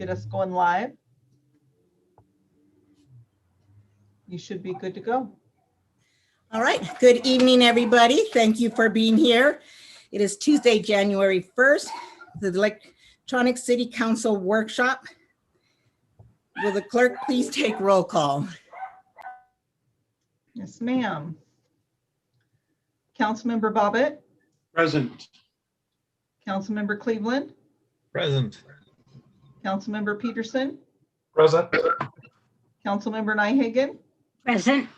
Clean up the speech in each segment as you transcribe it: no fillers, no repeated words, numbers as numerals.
get us going live. You should be good to go. All right. Good evening, everybody. Thank you for being here. It is Tuesday, January 1st, the Electronic City Council workshop. Will the clerk please take roll call? Yes, ma'am. Councilmember Bobbitt. Present. Councilmember Cleveland. Present. Councilmember Peterson. Present. Councilmember Nyhagen. Present.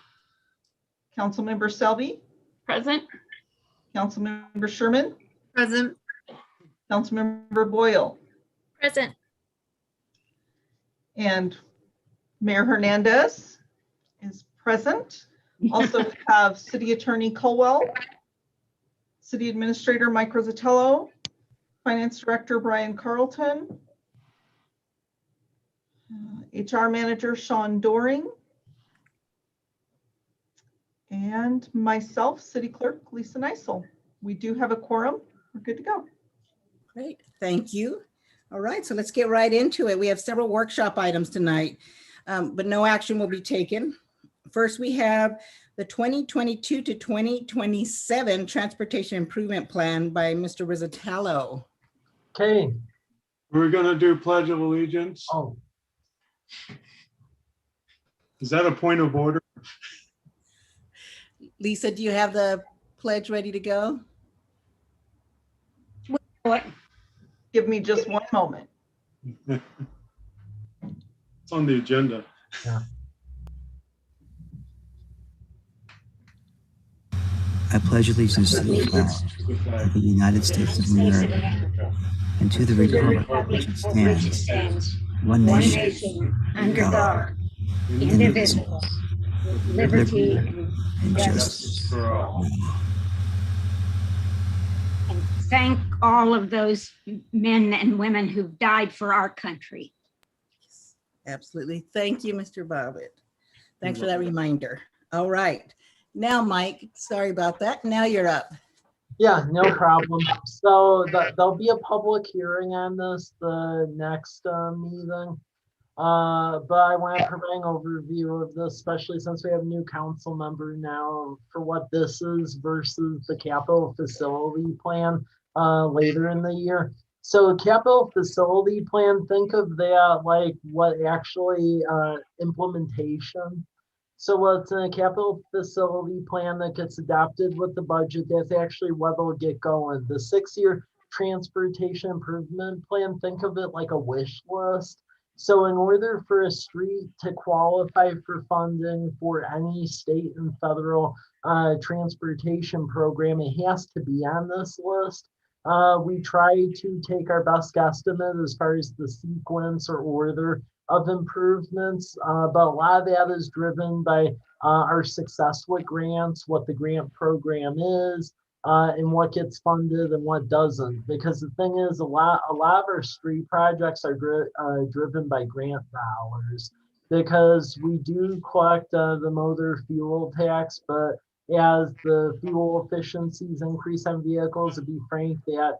Councilmember Selby. Present. Councilmember Sherman. Present. Councilmember Boyle. Present. And Mayor Hernandez is present. Also have City Attorney Colwell, City Administrator Mike Rosatello, Finance Director Brian Carlton, HR Manager Sean Doring, and myself, City Clerk Lisa Neisel. We do have a quorum. We're good to go. Great. Thank you. All right. So let's get right into it. We have several workshop items tonight, but no action will be taken. First, we have the 2022 to 2027 Transportation Improvement Plan by Mr. Rosatello. Okay. We're going to do Pledge of Allegiance. Oh, Is that a point of order? Lisa, do you have the pledge ready to go? What? Give me just one moment. It's on the agenda. I pledge allegiance to the flag of the United States of America and to the republic for which it stands, one nation, Under God, indivisible, with liberty and justice For all. and thank all of those men and women who've died for our country. Absolutely. Thank you, Mr. Bobbitt. Thanks for that reminder. All right. Now, Mike, sorry about that. Now you're up. yeah, no problem. So there'll be a public hearing on this the next meeting. But I want to provide an overview of this, especially since we have a new council member now, for what this is versus the capital facility plan later in the year. So capital facility plan, think of that like what actually implementation. So what's in a capital facility plan that gets adopted with the budget, that's actually what will get going. The 6-year transportation improvement plan, think of it like a wish list. So in order for a street to qualify for funding for any state and federal transportation program, it has to be on this list. We try to take our best guesstimate as far as the sequence or order of improvements, but a lot of that is driven by our success with grants, what the grant program is, and what gets funded and what doesn't. Because the thing is, a lot of our street projects are driven by grant dollars, because we do collect the motor fuel tax, but as the fuel efficiencies increase on vehicles, to be frank, that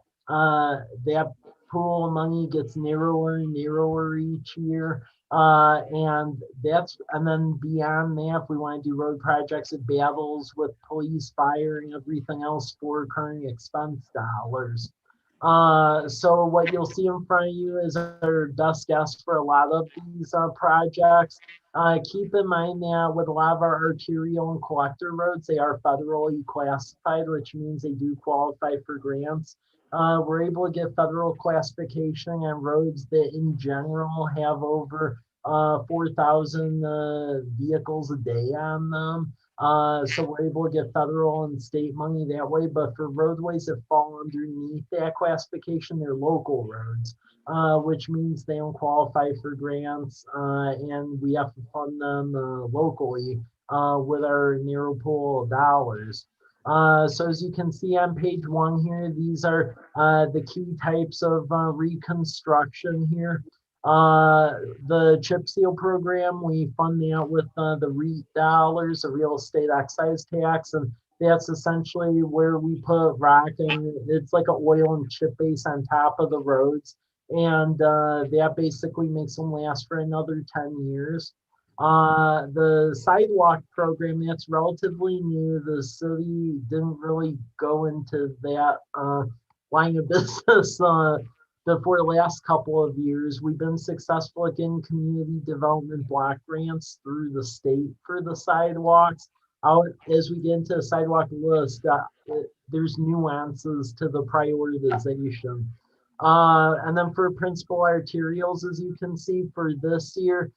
pool of money gets narrower and narrower each year. And then beyond that, if we want to do road projects, it battles with police, fire, and everything else for recurring expense dollars. So what you'll see in front of you is our best guess for a lot of these projects. Keep in mind that with a lot of our arterial and collector roads, they are federally classified, which means they do qualify for grants. We're able to get federal classification on roads that in general have over 4,000 vehicles a day on them. So we're able to get federal and state money that way. But for roadways that fall underneath that classification, they're local roads, which means they don't qualify for grants, and we have to fund them locally with our narrow pool of dollars. So as you can see on page 1 here, these are the key types of reconstruction here. The chip seal program, we fund that with the REIT dollars, the real estate excise tax, and that's essentially where we put rock, and it's like an oil and chip base on top of the roads. And that basically makes them last for another 10 years. The sidewalk program, that's relatively new. The city didn't really go into that line of business for the last couple of years. We've been successful at getting community development block grants through the state for the sidewalks. As we get into the sidewalk list, there's nuances to the prioritization. And then for principal arterials, as you can see for this year,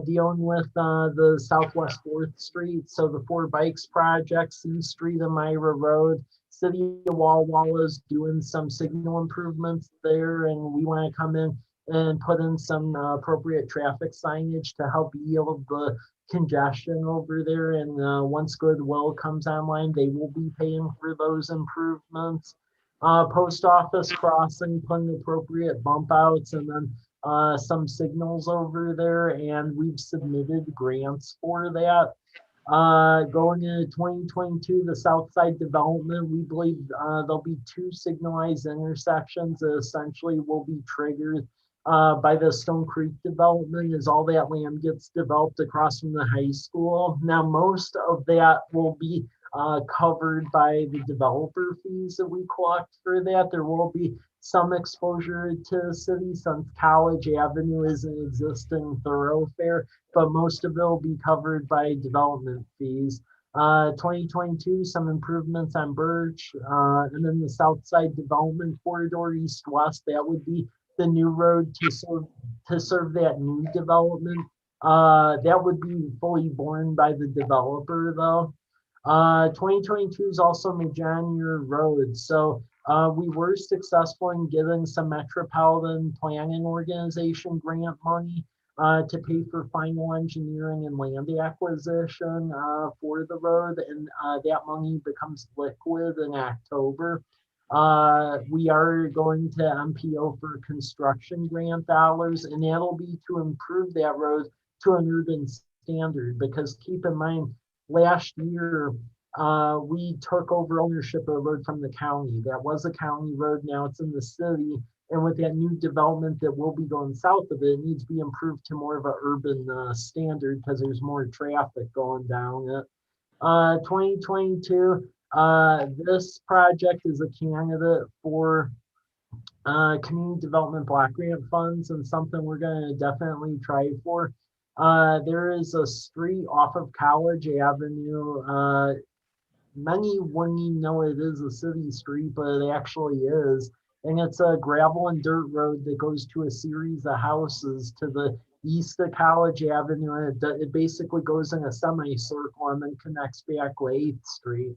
dealing with the Southwest 4th Street. So the 4 Bikes project, C Street and Myra Road. City of Walla Walla is doing some signal improvements there, and we want to come in and put in some appropriate traffic signage to help yield the congestion over there. And once Goodwill comes online, they will be paying for those improvements. Post office crossing, putting appropriate bump outs, and then some signals over there, and we've submitted grants for that. Going into 2022, the South Side development, we believe there'll be 2 signalized intersections that essentially will be triggered by the Stone Creek development as all that land gets developed across from the high school. Now, most of that will be covered by the developer fees that we collect for that. There will be some exposure to the city since College Avenue is an existing thoroughfare, but most of it will be covered by development fees. 2022, some improvements on Birch, and then the South Side Development Corridor east-west, that would be the new road to serve that new development. That would be fully borne by the developer though. 2022 is also Majanier Road. So we were successful in getting some Metropolitan Planning Organization grant money to pay for final engineering and land acquisition for the road, and that money becomes liquid in October. We are going to MPO for construction grant dollars, and that'll be to improve that road to an urban standard, because keep in mind, last year, we took over ownership of the road from the county. That was a county road, now it's in the city. And with that new development that will be going south of it, it needs to be improved to more of an urban standard because there's more traffic going down it. 2022, this project is a candidate for community development block grant funds, and something we're going to definitely try for. There is a street off of College Avenue. Many wouldn't even know it is a city street, but it actually is. And it's a gravel and dirt road that goes to a series of houses to the east of College Avenue. And it basically goes in a semicircle and then connects back with 8th Street.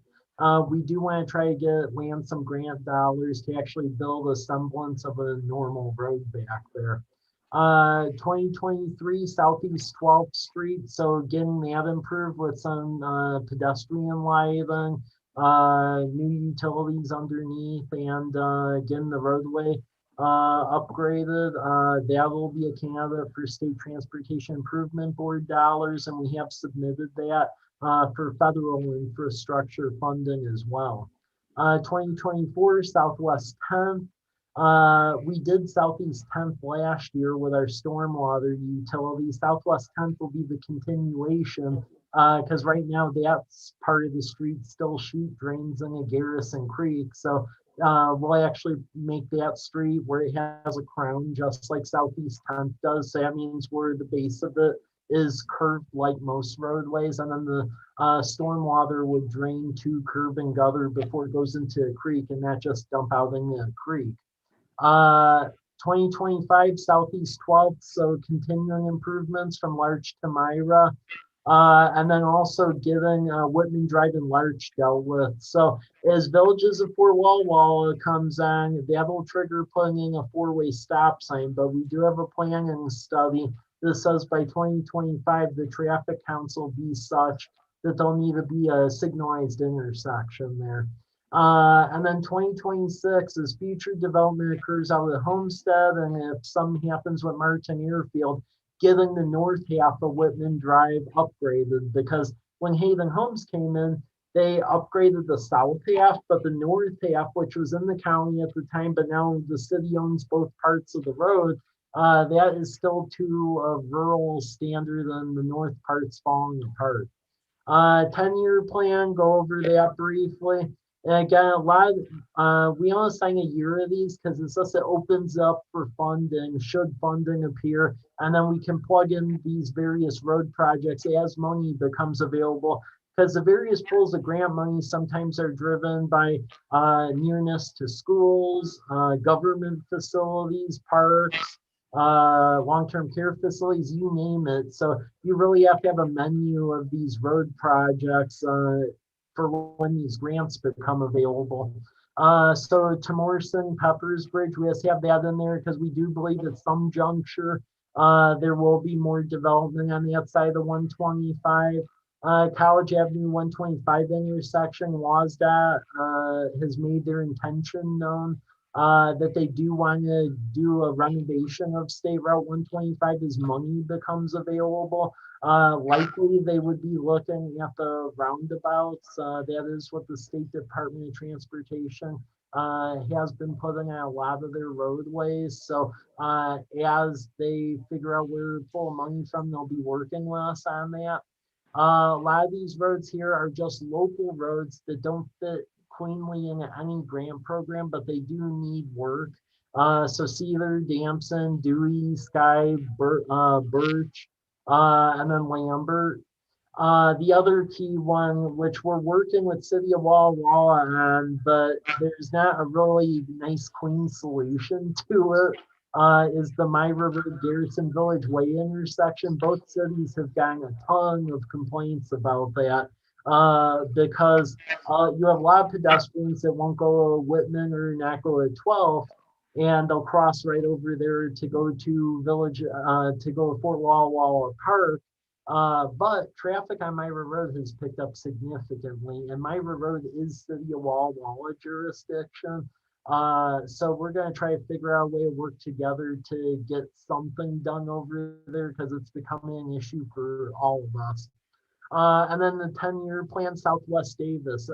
We do want to try to land some grant dollars to actually build a semblance of a normal road back there. 2023 Southeast 12th Street. So getting that improved with some pedestrian lighting, new utilities underneath, and getting the roadway upgraded. That will be a candidate for State Transportation Improvement Board dollars, and we have submitted that for federal infrastructure funding as well. 2024 Southwest 10th. We did Southeast 10th last year with our stormwater utility. Southwest 10th will be the continuation because right now that's part of the street still sheet drains in a Garrison Creek. So we'll actually make that street where it has a crown just like Southeast 10th does. So that means where the base of it is curved like most roadways, and then the stormwater would drain to curb and gutter before it goes into a creek and not just dump out in the creek. 2025 Southeast 12th, so continuing improvements from Larch to Myra, and then also getting Whitman Drive and Larch dealt with. So as Villages of Fort Walla Walla comes on, that'll trigger putting in a 4-way stop sign, but we do have a planning study that says by 2025, the traffic counts will be such that there'll need to be a signalized intersection there. And then 2026 as future development occurs out of Homestead, and if something happens with Martin Airfield, getting the north half of Whitman Drive upgraded, because when Haven Homes came in, they upgraded the south half, but the north half, which was in the county at the time, but now the city owns both parts of the road, that is still to a rural standard, and the north part's falling apart. 10-year plan, go over that briefly. And again, we only sign a year of these because it's just, it opens up for funding, should funding appear, and then we can plug in these various road projects as money becomes available. Because the various pools of grant money sometimes are driven by nearness to schools, government facilities, parks, long-term care facilities, you name it. So you really have to have a menu of these road projects for when these grants become available. So to Morrison, Peppers Bridge, we have to have that in there because we do believe at some juncture there will be more development on the outside of the 125. College Avenue 125 intersection, WASDOT has made their intention known that they do want to do a renovation of State Route 125 as money becomes available. Likely they would be looking at the roundabouts. That is what the State Department of Transportation has been putting on a lot of their roadways. So as they figure out where to pull money from, they'll be working with us on that. A lot of these roads here are just local roads that don't fit cleanly in any grant program, but they do need work. So Cedar, Damson, Dewey, Sky, Birch, and then Lambert. The other key one, which we're working with City of Walla Walla on, but there's not a really nice, clean solution to it, is the Myra Road Garrison Village Way intersection. Both cities have gotten a ton of complaints about that because you have a lot of pedestrians that won't go to Whitman or not go to 12th, and they'll cross right over there to go to to go to Fort Walla Walla Park. But traffic on Myra Road has picked up significantly, and Myra Road is City of Walla Walla jurisdiction. So we're going to try to figure out a way to work together to get something done over there because it's becoming an issue for all of us. And then the 10-year plan, Southwest Davis.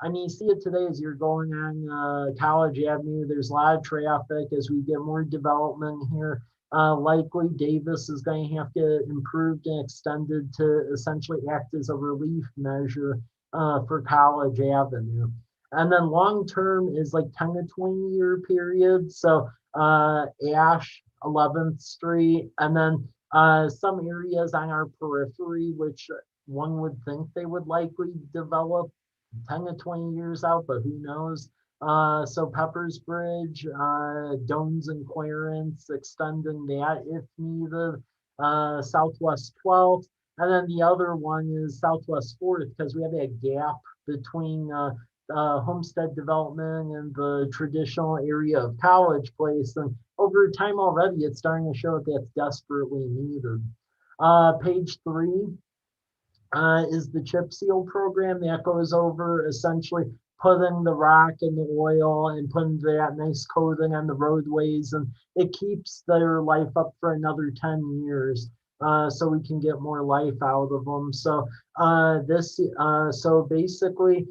I mean, you see it today as you're going on College Avenue. There's a lot of traffic as we get more development here. Likely Davis is going to have to get improved and extended to essentially act as a relief measure for College Avenue. And then long term is like 10 to 20 year period. So Ash, 11th Street, and then some areas on our periphery, which one would think they would likely develop 10 to 20 years out, but who knows? So Peppers Bridge, Dones and Clarence, extending that if needed, Southwest 12th. And then the other one is Southwest 4th because we have that gap between homestead development and the traditional area of College Place. And over time already, it's starting to show that that's desperately needed. Page 3 is the chip seal program that goes over essentially putting the rock and the oil and putting that nice coating on the roadways, and it keeps their life up for another 10 years. So we can get more life out of them. So so basically,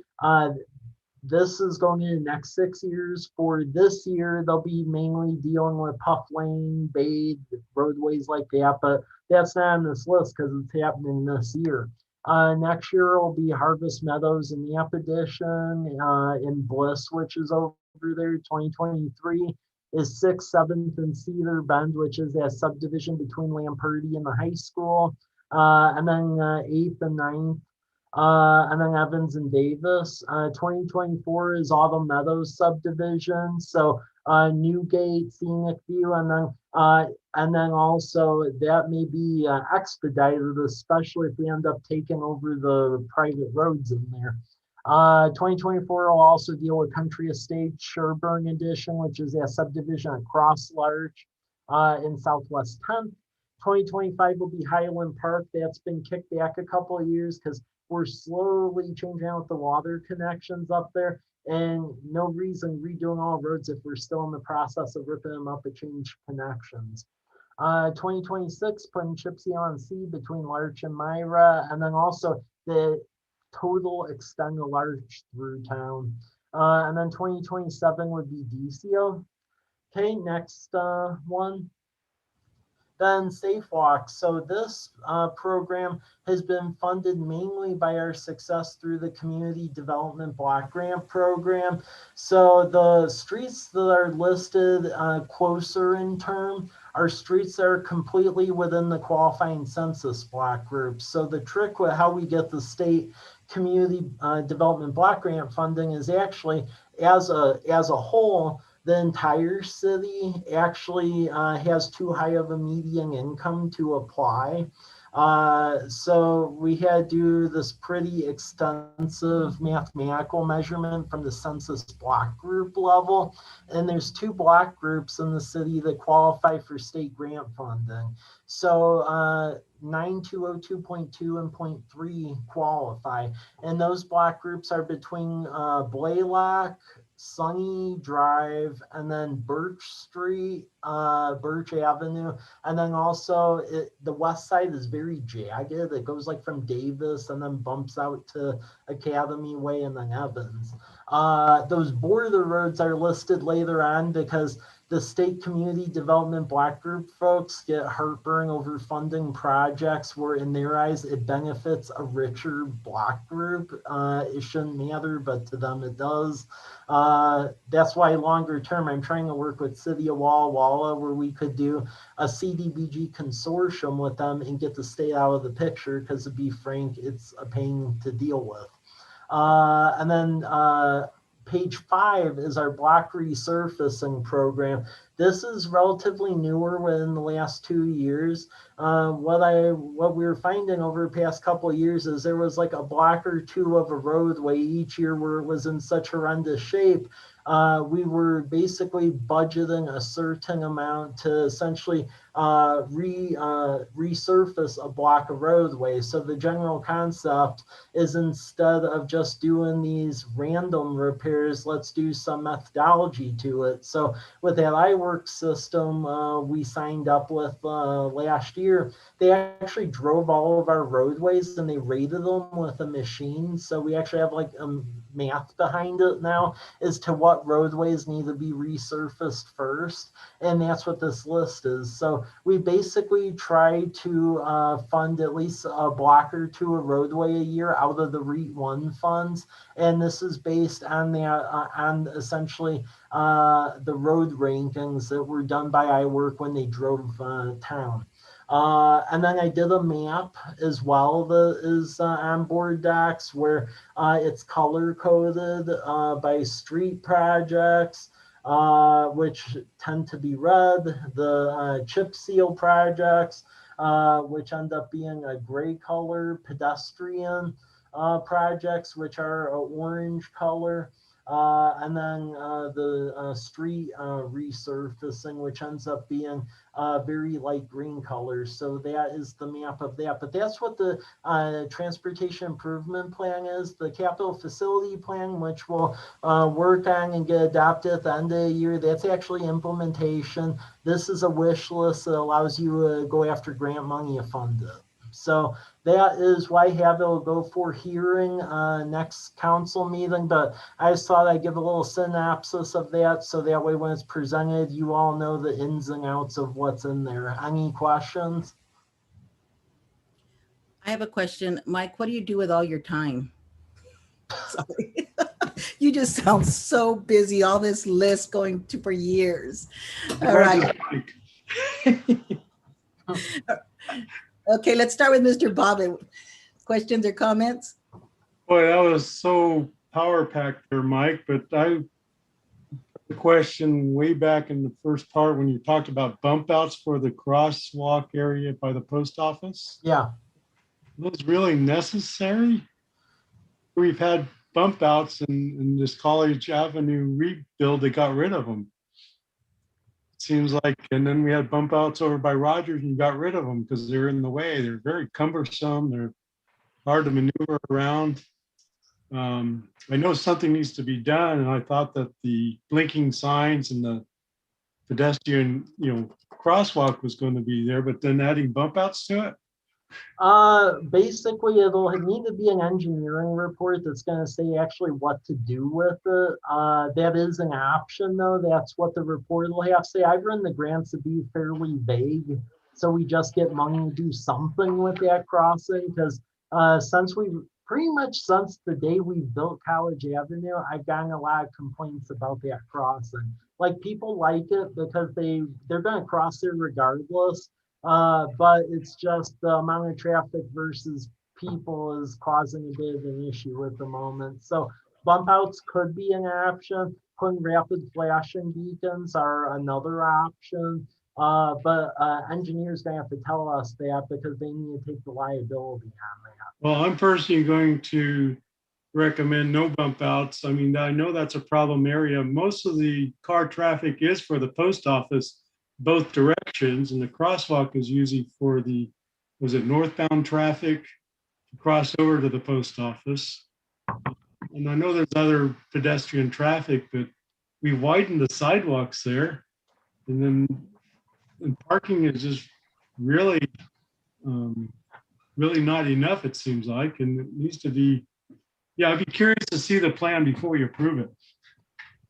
this is going in the next 6 years. For this year, they'll be mainly dealing with Puff Lane, Bade, roadways like that, but that's not on this list because it's happening this year. Next year will be Harvest Meadows and Nap Edition in Bliss, which is over there. 2023 is 6th, 7th, and Cedar Bend, which is that subdivision between Lamperti and the high school. And then 8th and 9th. And then Evans and Davis. 2024 is Autumn Meadows subdivision. So Newgate, Scenic View, and then also that may be expedited, especially if we end up taking over the private roads in there. 2024 will also deal with Country Estates, Sherburne Edition, which is a subdivision at Cross Larch in Southwest 10th. 2025 will be Highland Park. That's been kicked back a couple of years because we're slowly changing out the water connections up there, and no reason redoing all roads if we're still in the process of ripping them up and change connections. 2026, putting chip seal on C between Larch and Myra, and then also the total extend a large through town. And then 2027 would be DCO. Okay, next one. Then Safe Walk. So this program has been funded mainly by our success through the Community Development Block Grant Program. So the streets that are listed closer in term are streets that are completely within the qualifying census block groups. So the trick with how we get the state Community Development Block Grant funding is actually as a whole, the entire city actually has too high of a median income to apply. So we had to do this pretty extensive mathematical measurement from the census block group level. And there's 2 block groups in the city that qualify for state grant funding. So 9202.2 and 0.3 qualify. And those block groups are between Blaylock, Sunny Drive, and then Birch Street, Birch Avenue. And then also the west side is very jagged. It goes like from Davis and then bumps out to Academy Way and then Evans. Those border roads are listed later on because the state community development block group folks get heartburn over funding projects where in their eyes it benefits a richer block group. It shouldn't matter, but to them it does. That's why longer term, I'm trying to work with City of Walla Walla where we could do a CDBG consortium with them and get the state out of the picture because to be frank, it's a pain to deal with. And then page 5 is our block resurfacing program. This is relatively newer within the last 2 years. What we were finding over the past couple of years is there was like a block or 2 of a roadway each year where it was in such horrendous shape. We were basically budgeting a certain amount to essentially resurface a block of roadway. So the general concept is instead of just doing these random repairs, let's do some methodology to it. So with that iWork system we signed up with last year, they actually drove all of our roadways and they rated them with a machine. So we actually have like math behind it now as to what roadways need to be resurfaced first. And that's what this list is. So we basically try to fund at least a block or 2 a roadway a year out of the REIT 1 funds. And this is based on on essentially the road rankings that were done by iWork when they drove town. And then I did a map as well that is on board docs where it's color coded by street projects, which tend to be red, the chip seal projects, which end up being a gray color, pedestrian projects, which are an orange color. And then the street resurfacing, which ends up being very light green colors. So that is the map of that. But that's what the transportation improvement plan is. The capital facility plan, which we'll work on and get adopted at the end of the year, that's actually implementation. This is a wish list that allows you to go after grant money to fund it. So that is why I have it will go for hearing next council meeting, but I just thought I'd give a little synopsis of that so that way when it's presented, you all know the ins and outs of what's in there. Any questions? I have a question. Mike, what do you do with all your time? Sorry. You just sound so busy, all this list going to for years. All right. Okay, let's start with Mr. Bobbitt. Questions or comments? Boy, that was so power packed there, Mike, but the question way back in the first part when you talked about bump outs for the crosswalk area by the post office. Yeah. Are those really necessary? We've had bump outs in this College Avenue rebuild, they got rid of them. Seems like, and then we had bump outs over by Rogers and got rid of them because they're in the way. They're very cumbersome. They're hard to maneuver around. I know something needs to be done, and I thought that the blinking signs and the pedestrian, crosswalk was going to be there, but then adding bump outs to it, Basically, it'll need to be an engineering report that's going to say actually what to do with it. That is an option, though. That's what the report will have to say. I've run the grants to be fairly vague, so we just get money to do something with that crossing. Because since we pretty much since the day we built College Avenue, I've gotten a lot of complaints about that crossing. Like people like it because they're going to cross there regardless. But it's just the amount of traffic versus people is causing a bit of an issue at the moment. So bump outs could be an option. Putting rapid flashing beacons are another option. But engineers gonna have to tell us that because they need to take the liability on that. Well, I'm personally going to recommend no bump outs. I mean, I know that's a problem area. Most of the car traffic is for the post office, both directions, and the crosswalk is usually for the, was it northbound traffic to cross over to the post office. And I know there's other pedestrian traffic, but we widened the sidewalks there. And parking is just really, really not enough, it seems like, and it needs to be, yeah, I'd be curious to see the plan before you approve it.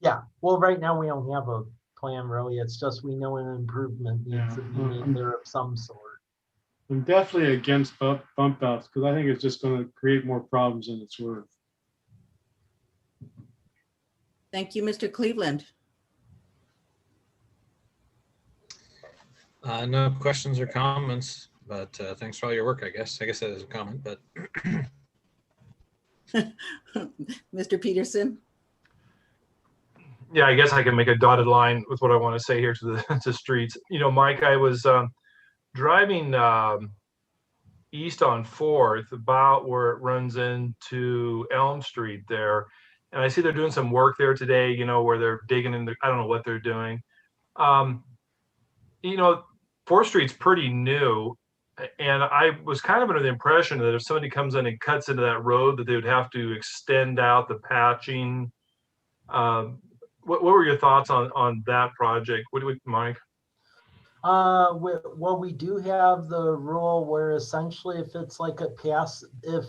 Yeah, well, right now we don't have a plan really. It's just we know an improvement needs to be made there of some sort. I'm definitely against bump outs because I think it's just going to create more problems than it's worth. Thank you, Mr. Cleveland. No questions or comments, but thanks for all your work, I guess. I guess that is a comment, but. Mr. Peterson? Yeah, I guess I can make a dotted line with what I want to say here to the to streets. You know, Mike, I was driving east on 4th, about where it runs into Elm Street there. And I see they're doing some work there today, you know, where they're digging in the, I don't know what they're doing. You know, 4th Street's pretty new. And I was kind of under the impression that if somebody comes in and cuts into that road, that they would have to extend out the patching. What were your thoughts on that project? What do we, Mike? Well, we do have the rule where essentially if it's like a pass, if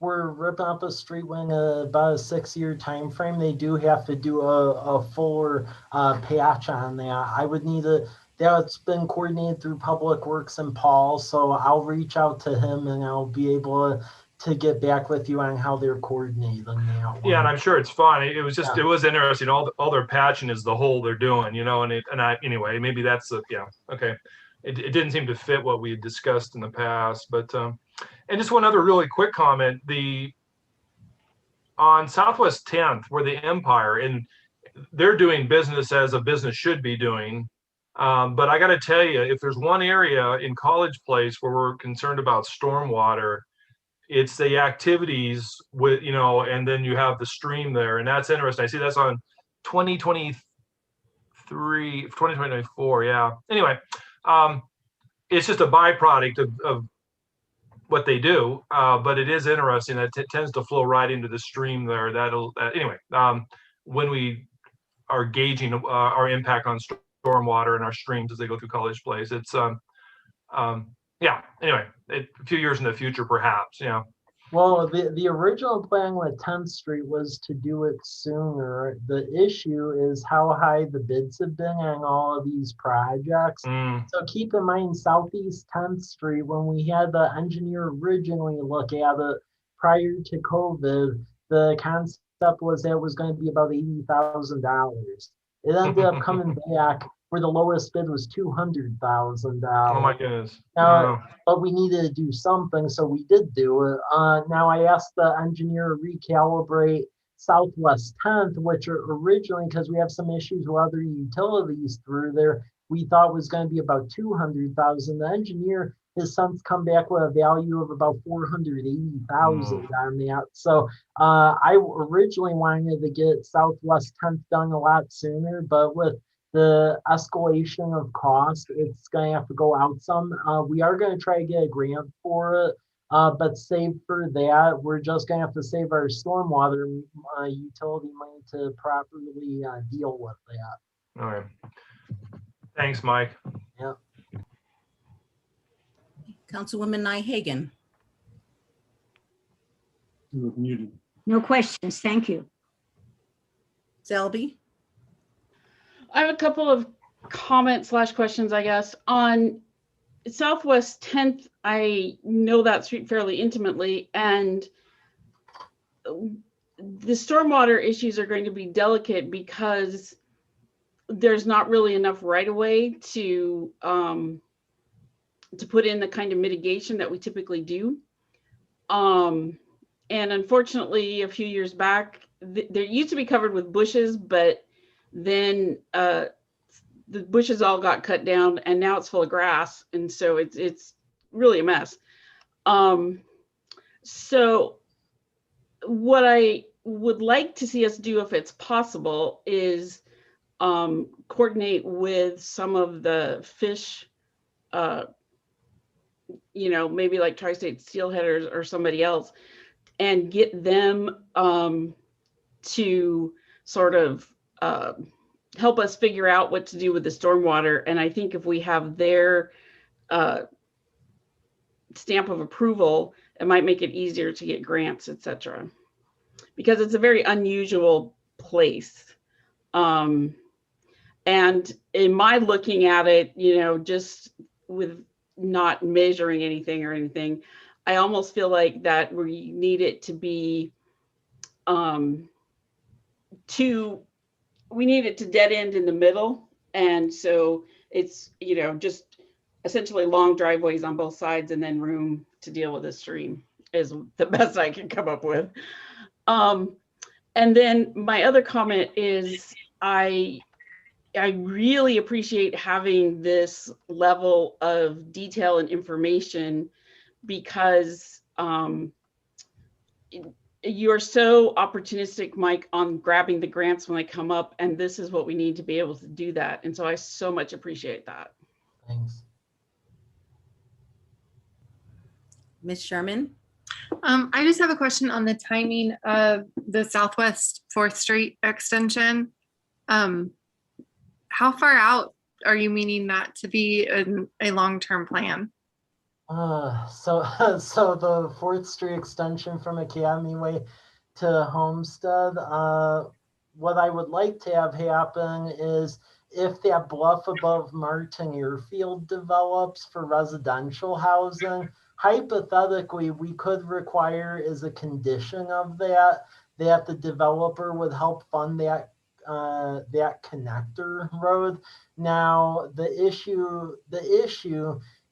we're ripping up a street within about a 6-year time frame, they do have to do a fuller patch on that. I would need a, that's been coordinated through Public Works and Paul, so I'll reach out to him and I'll be able to get back with you on how they're coordinating that. Yeah, and I'm sure it's fun. It was just, it was interesting. All their patching is the hole they're doing, you know, anyway, maybe that's the, yeah, okay. It didn't seem to fit what we had discussed in the past, but, and just one other really quick comment, on Southwest 10th, where the Empire, and they're doing business as a business should be doing. But I got to tell you, if there's one area in College Place where we're concerned about stormwater, it's the activities with, you know, and then you have the stream there, and that's interesting. I see that's on 2024. Yeah. Anyway, it's just a byproduct of what they do, but it is interesting that it tends to flow right into the stream there. Anyway, when we are gauging our impact on stormwater and our streams as they go through College Place, it's yeah, anyway, a few years in the future, perhaps, yeah. Well, the original plan with 10th Street was to do it sooner. The issue is how high the bids have been on all of these projects. So keep in mind, Southeast 10th Street, when we had the engineer originally look at it prior to COVID, the concept was that it was going to be about $80,000. It ended up coming back where the lowest bid was $200,000. Oh my goodness. But we needed to do something, so we did do it. Now I asked the engineer to recalibrate Southwest 10th, which are originally, because we have some issues with other utilities through there, we thought was going to be about $200,000. The engineer has since come back with a value of about $480,000 on that. So I originally wanted to get Southwest 10th done a lot sooner, but with the escalation of cost, it's going to have to go out some. We are going to try to get a grant for it, but save for that, we're just going to have to save our stormwater utility money to properly deal with that. All right. Thanks, Mike. Yeah. Councilwoman Hagan. You're muted. No questions. Thank you. Selby. I have a couple of comments / questions, I guess. On Southwest 10th, I know that street fairly intimately, and the stormwater issues are going to be delicate because there's not really enough right of way to put in the kind of mitigation that we typically do. And unfortunately, a few years back, there used to be covered with bushes, but then the bushes all got cut down and now it's full of grass. And so it's really a mess. So what I would like to see us do, if it's possible, is coordinate with some of the fish, maybe like Tri-State Steelheaders or somebody else, and get them to sort of help us figure out what to do with the stormwater. And I think if we have their stamp of approval, it might make it easier to get grants, etc. Because it's a very unusual place. And in my looking at it, just with not measuring anything or anything, I almost feel like that we need it to be we need it to dead end in the middle. And so it's, just essentially long driveways on both sides and then room to deal with the stream is the best I can come up with. And then my other comment is I really appreciate having this level of detail and information because you're so opportunistic, Mike, on grabbing the grants when they come up, and this is what we need to be able to do that. And so I so much appreciate that. Thanks. Ms. Sherman. I just have a question on the timing of the Southwest 4th Street extension. How far out are you meaning that to be a long-term plan? So the 4th Street extension from Academy Way to Homestead, what I would like to have happen is if that bluff above Martin Airfield develops for residential housing, hypothetically, we could require as a condition of that the developer would help fund that connector road. Now, the issue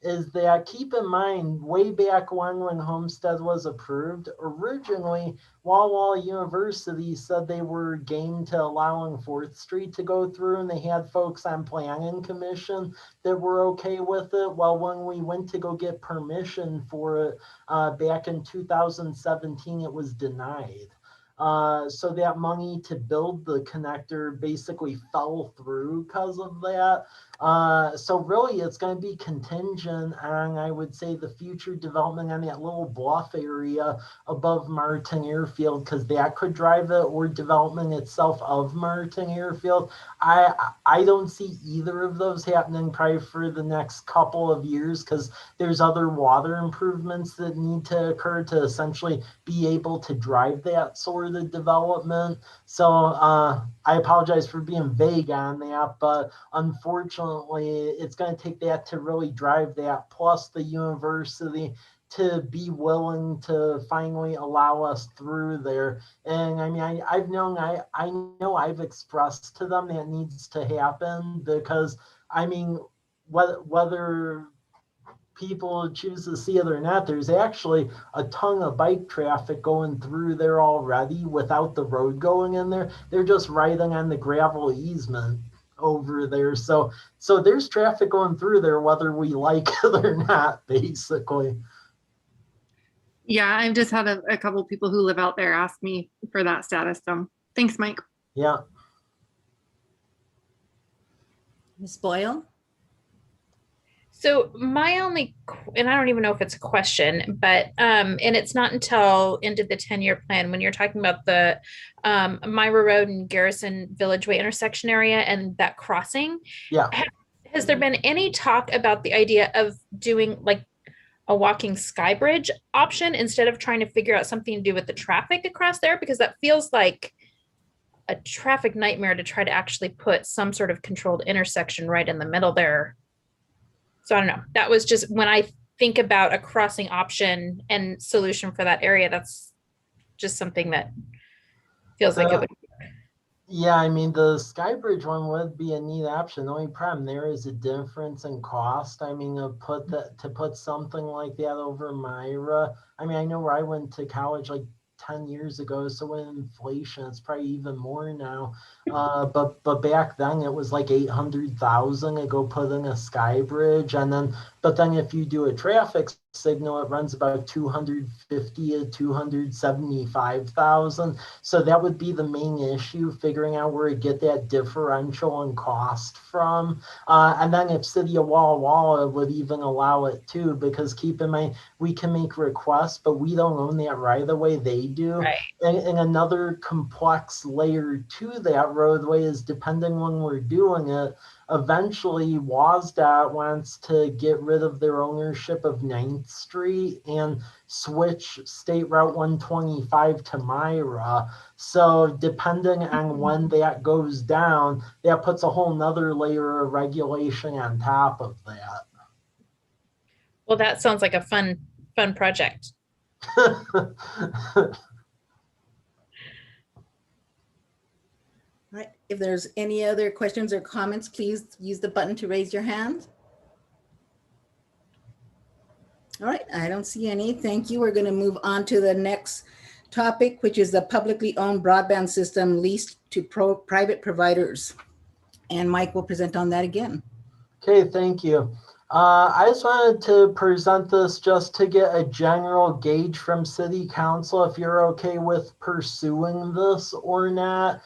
is that, keep in mind, way back when Homestead was approved, originally, Walla University said they were game to allowing 4th Street to go through, and they had folks on planning commission that were okay with it. Well, when we went to go get permission for it back in 2017, it was denied. So that money to build the connector basically fell through because of that. So really it's going to be contingent on, I would say, the future development on that little bluff area above Martin Airfield, because that could drive it, or development itself of Martin Airfield. I don't see either of those happening probably for the next couple of years, because there's other water improvements that need to occur to essentially be able to drive that sort of development. So I apologize for being vague on that, but unfortunately it's going to take that to really drive that, plus the university to be willing to finally allow us through there. And I mean, I know I've expressed to them that needs to happen, because I mean, whether people choose to see it or not, there's actually a ton of bike traffic going through there already without the road going in there. They're just riding on the gravel easement over there. So there's traffic going through there whether we like it or not, basically. Yeah, I've just had a couple of people who live out there ask me for that status. So thanks, Mike. Yeah. Ms. Boyle. So my only, and I don't even know if it's a question, but, and it's not until into the 10-year plan when you're talking about the Myra Road and Garrison Village Way intersection area and that crossing. Yeah. Has there been any talk about the idea of doing like a walking sky bridge option instead of trying to figure out something to do with the traffic across there, because that feels like a traffic nightmare to try to actually put some sort of controlled intersection right in the middle there. So I don't know. That was just when I think about a crossing option and solution for that area, that's just something that feels like it would. Yeah, I mean, the Skybridge one would be a neat option. The only problem there is a difference in cost. I mean, to put something like that over Myra. I mean, I know where I went to college like 10 years ago, so with inflation, it's probably even more now. But back then it was like 800,000 to go put in a sky bridge, but then if you do a traffic signal, it runs about 250 to 275,000. So that would be the main issue, figuring out where to get that differential in cost from. And then if City of Walla Walla would even allow it too, because keep in mind, we can make requests, but we don't own that right away, they do. Right. And another complex layer to that roadway is, depending when we're doing it, eventually WASDOT wants to get rid of their ownership of 9th Street and switch State Route 125 to Myra. So depending on when that goes down, that puts a whole nother layer of regulation on top of that. Well, that sounds like a fun project. All right, if there's any other questions or comments, please use the button to raise your hand. All right, I don't see any. Thank you. We're going to move on to the next topic, which is the publicly owned broadband system leased to private providers. And Mike will present on that again. Okay, thank you. I just wanted to present this just to get a general gauge from City Council if you're okay with pursuing this or not.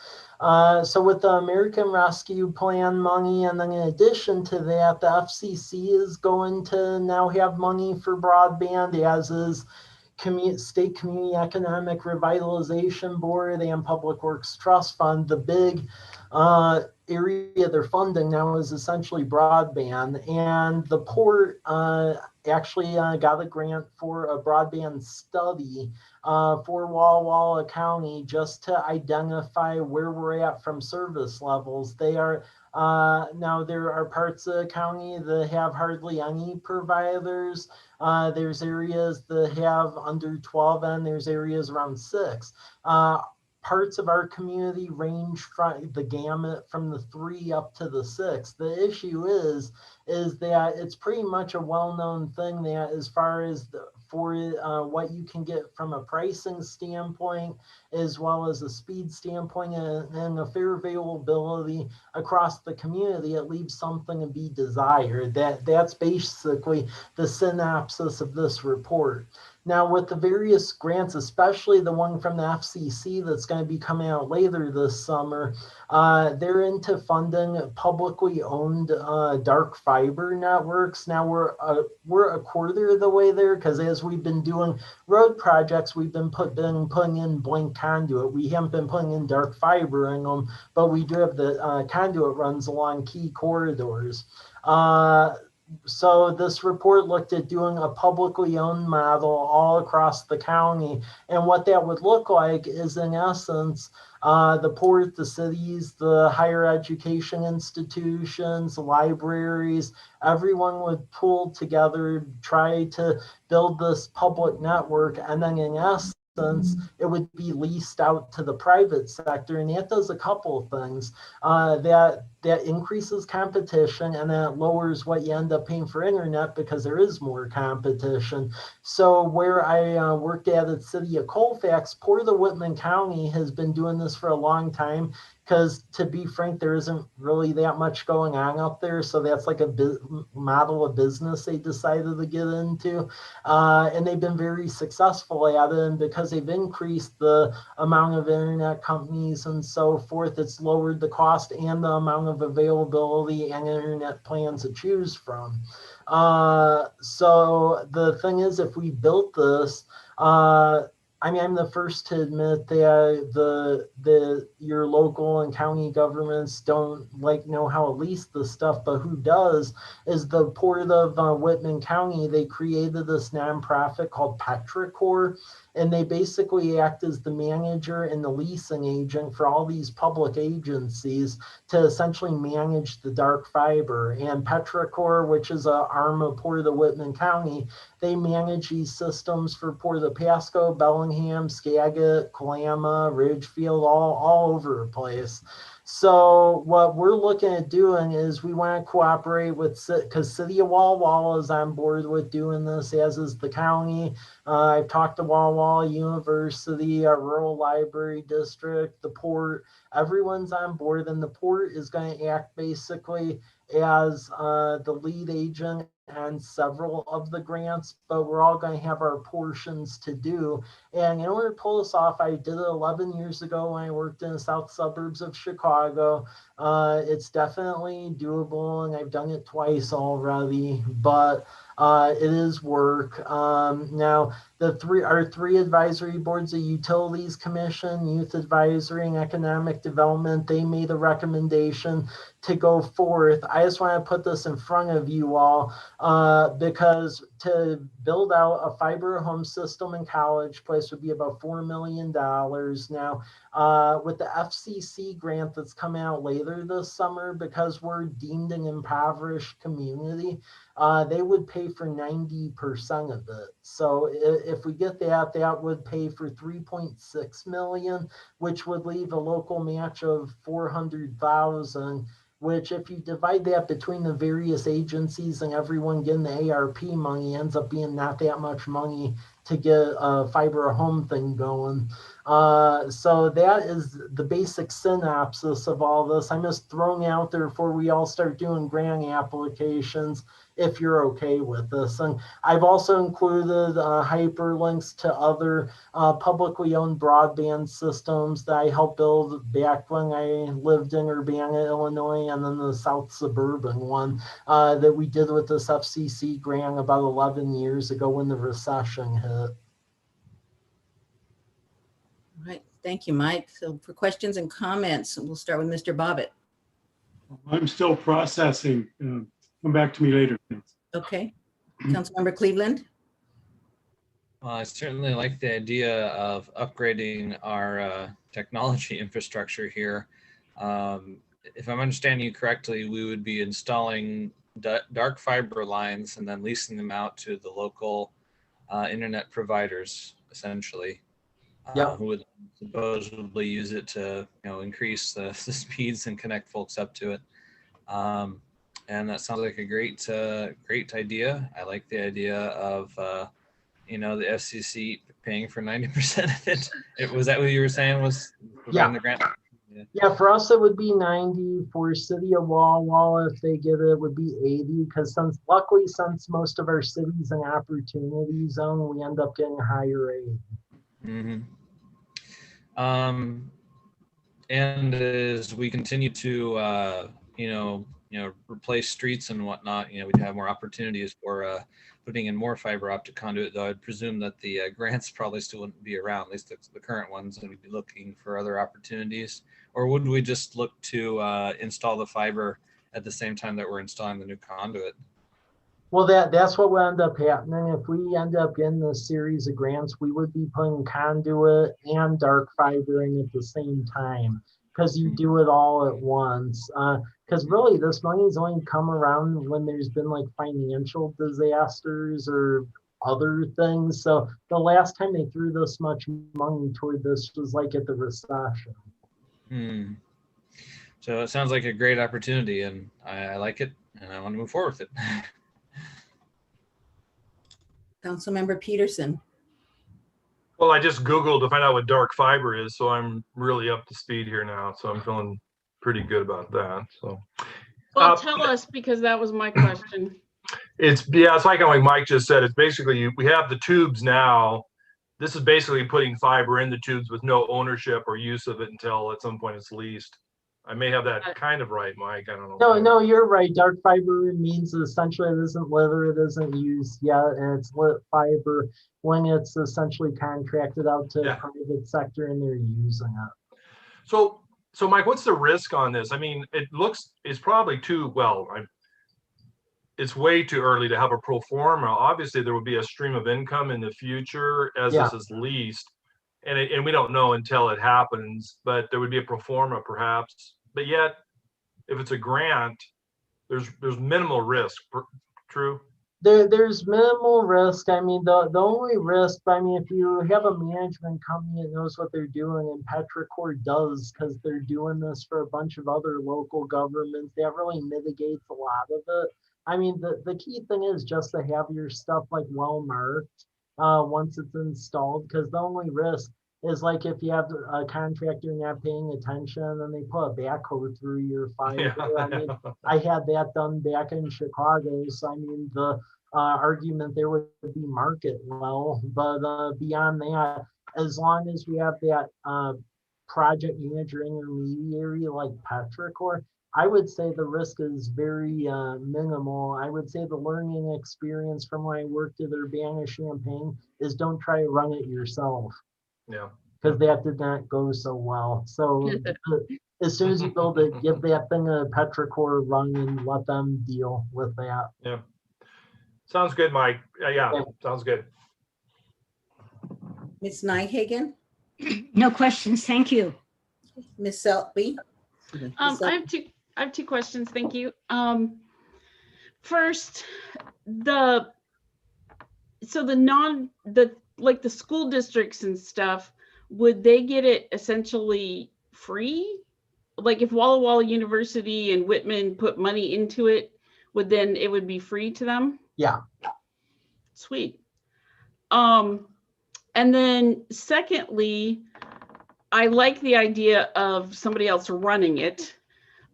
So with the American Rescue Plan money, and then in addition to that, the FCC is going to now have money for broadband, as is State Community Economic Revitalization Board and Public Works Trust Fund. The big area they're funding now is essentially broadband, and the port actually got a grant for a broadband study for Walla Walla County, just to identify where we're at from service levels. They are now, there are parts of the county that have hardly any providers. There's areas that have under 12, and there's areas around 6. Parts of our community range from the gamut from the 3 up to the 6. The issue is that it's pretty much a well-known thing that, as far as what you can get from a pricing standpoint, as well as a speed standpoint and a fair availability across the community, it leaves something to be desired. That's basically the synopsis of this report. Now, with the various grants, especially the one from the FCC that's going to be coming out later this summer, they're into funding publicly owned dark fiber networks. Now, we're a quarter of the way there, because as we've been doing road projects, we've been putting in blank conduit. We haven't been putting in dark fiber in them, but we do have the conduit runs along key corridors. So this report looked at doing a publicly owned model all across the county. And what that would look like is, in essence, the port, the cities, the higher education institutions, libraries, everyone would pull together, try to build this public network, and then in essence, it would be leased out to the private sector. And that does a couple of things. That increases competition, and that lowers what you end up paying for internet, because there is more competition. So where I worked at City of Colfax, Port of Whitman County has been doing this for a long time, because, to be frank, there isn't really that much going on up there. So that's like a model of business they decided to get into. And they've been very successful at it. And because they've increased the amount of internet companies and so forth, it's lowered the cost and the amount of availability and internet plans to choose from. So the thing is, if we built this, I mean, I'm the first to admit that your local and county governments don't like know how to lease this stuff, but who does is the Port of Whitman County. They created this nonprofit called Petrichor, and they basically act as the manager and the leasing agent for all these public agencies to essentially manage the dark fiber. And Petrichor, which is an arm of Port of Whitman County, they manage these systems for Port of Pasco, Bellingham, Skagit, Kalama, Ridgefield, all over the place. So what we're looking at doing is we want to cooperate with, because City of Walla Walla is on board with doing this, as is the county. I've talked to Walla Walla University, Rural Library District, the port. Everyone's on board, and the port is going to act basically as the lead agent on several of the grants, but we're all going to have our portions to do. And in order to pull this off, I did it 11 years ago when I worked in the south suburbs of Chicago. It's definitely doable, and I've done it twice already, but it is work. Now, our three advisory boards, the Utilities Commission, Youth Advisory, and Economic Development, they made a recommendation to go forth. I just want to put this in front of you all because to build out a fiber home system in College Place would be about $4 million. Now, with the FCC grant that's coming out later this summer, because we're deemed an impoverished community, they would pay for 90% of it. So if we get that, that would pay for 3.6 million, which would leave a local match of 400,000, which if you divide that between the various agencies and everyone getting the ARP money, ends up being not that much money to get a fiber home thing going. So that is the basic synopsis of all this. I'm just throwing out there before we all start doing grant applications, if you're okay with this. And I've also included hyperlinks to other publicly owned broadband systems that I helped build back when I lived in Urbana, Illinois, and then the South Suburban one that we did with this FCC grant about 11 years ago when the recession hit. All right, thank you, Mike. So for questions and comments, we'll start with Mr. Bobbitt. I'm still processing. Come back to me later. Okay, Councilmember Cleveland. Well, I certainly like the idea of upgrading our technology infrastructure here. If I'm understanding you correctly, we would be installing dark fiber lines and then leasing them out to the local internet providers, essentially, who would supposedly use it to, increase the speeds and connect folks up to it. And that sounds like a great idea. I like the idea of, the FCC paying for 90% of it. Was that what you were saying was the grant? Yeah, for us it would be 90. For City of Walla Walla, if they get it, would be 80. Because luckily, since most of our cities an opportunity zone, we end up getting a higher rate. Mm-hmm. And as we continue to, replace streets and whatnot, we'd have more opportunities for putting in more fiber optic conduit, though I'd presume that the grants probably still wouldn't be around, at least the current ones, and we'd be looking for other opportunities. Or would we just look to install the fiber at the same time that we're installing the new conduit? Well, that's what will end up happening. If we end up getting this series of grants, we would be putting conduit and dark fiber in at the same time, because you do it all at once. Because really, this money's only come around when there's been like financial disasters or other things. So the last time they threw this much money toward this was like at the recession. So it sounds like a great opportunity, and I like it, and I want to move forward with it. Councilmember Peterson. Well, I just Googled to find out what dark fiber is, so I'm really up to speed here now. So I'm feeling pretty good about that. So, well, tell us, because that was my question. It's like Mike just said. It's basically we have the tubes now. This is basically putting fiber in the tubes with no ownership or use of it until at some point it's leased. I may have that kind of right, Mike. I don't know. No, you're right. Dark fiber means essentially it isn't lit, it isn't used yet, and it's lit fiber when it's essentially contracted out to Yeah. private sector and they're using it. So Mike, what's the risk on this? I mean, it's probably it's way too early to have a pro forma. Obviously, there would be a stream of income in the future as this is leased. And we don't know until it happens, but there would be a pro forma perhaps. But yet, if it's a grant, there's minimal risk. True? There's minimal risk. I mean, the only risk, I mean, if you have a management company that knows what they're doing, and Petrichor does, because they're doing this for a bunch of other local governments, that really mitigates a lot of it. I mean, the key thing is just to have your stuff like well marked once it's installed, because the only risk is like if you have a contractor not paying attention and they put a backhoe through your fiber. I mean, I had that done back in Chicago. So I mean, the argument there would be market well, but beyond that, as long as we have that project manager intermediary like Petrichor, I would say the risk is very minimal. I would say the learning experience from when I worked at Urbana-Champaign is don't try to run it yourself. Yeah. Because that did not go so well. So as soon as you build it, give that thing a Petrichor run and let them deal with that. Yeah. Sounds good, Mike. Yeah, sounds good. Ms. Nyhagen, No questions, thank you. Ms. Selby. I have two questions, thank you. First, the school districts and stuff, would they get it essentially free? Like if Walla Walla University and Whitman put money into it, then it would be free to them? Yeah. Sweet. And then secondly, I like the idea of somebody else running it,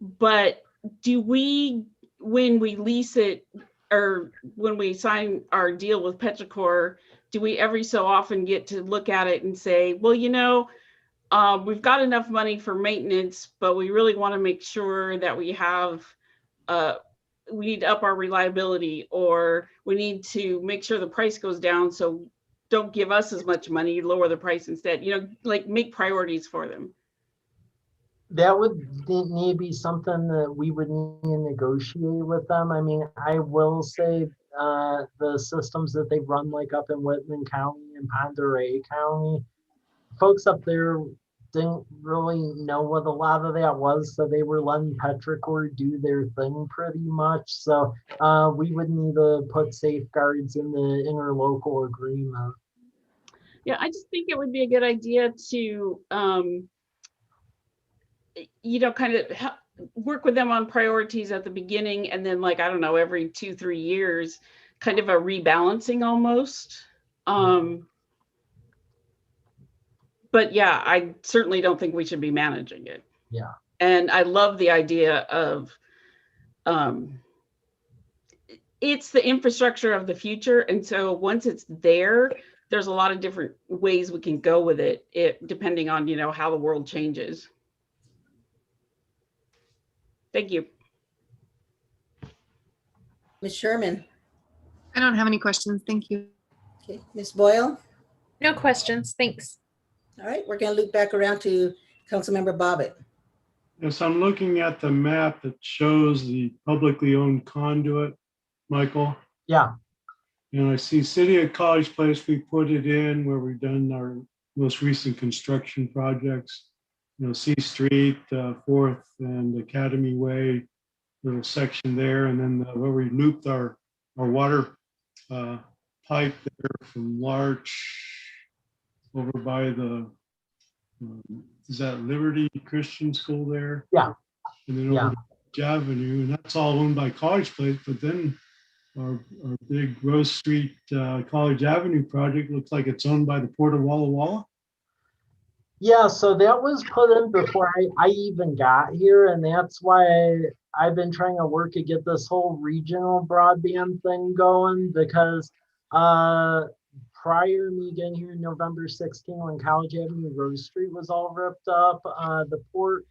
but do we, when we lease it or when we sign our deal with Petrichor, do we every so often get to look at it and say, well, you know, we've got enough money for maintenance, but we really want to make sure that we have, we need to up our reliability, or we need to make sure the price goes down. So don't give us as much money, lower the price instead, you know, like make priorities for them. That would need to be something that we would need to negotiate with them. I mean, I will say the systems that they run like up in Whitman County and Ponderay County, folks up there didn't really know what a lot of that was. So they were letting Petrichor do their thing pretty much. So we would need to put safeguards in the interlocal agreement. Yeah, I just think it would be a good idea to, you know, kind of work with them on priorities at the beginning, and then like, I don't know, every 2-3 years, kind of a rebalancing almost. But yeah, I certainly don't think we should be managing it. Yeah. And I love the idea of, it's the infrastructure of the future. And so once it's there, there's a lot of different ways we can go with it, depending on, you know, how the world changes. Thank you. Ms. Sherman. I don't have any questions. Thank you. Okay, Ms. Boyle. No questions. Thanks. All right, we're going to loop back around to Councilmember Bobbitt. Yes, I'm looking at the map that shows the publicly owned conduit, Michael. Yeah. And I see City of College Place, we put it in where we've done our most recent construction projects. You know, C Street, 4th and Academy Way, little section there. And then where we looped our water pipe there from Larch over by the, is that Liberty Christian School there? Yeah. And then over to Avenue, and that's all owned by College Place. But then our big Rose Street College Avenue project looks like it's owned by the Port of Walla Walla. Yeah, so that was put in before I even got here, and that's why I've been trying to work to get this whole regional broadband thing going, because prior to me getting here in November 16, when College Avenue Rose Street was all ripped up, the port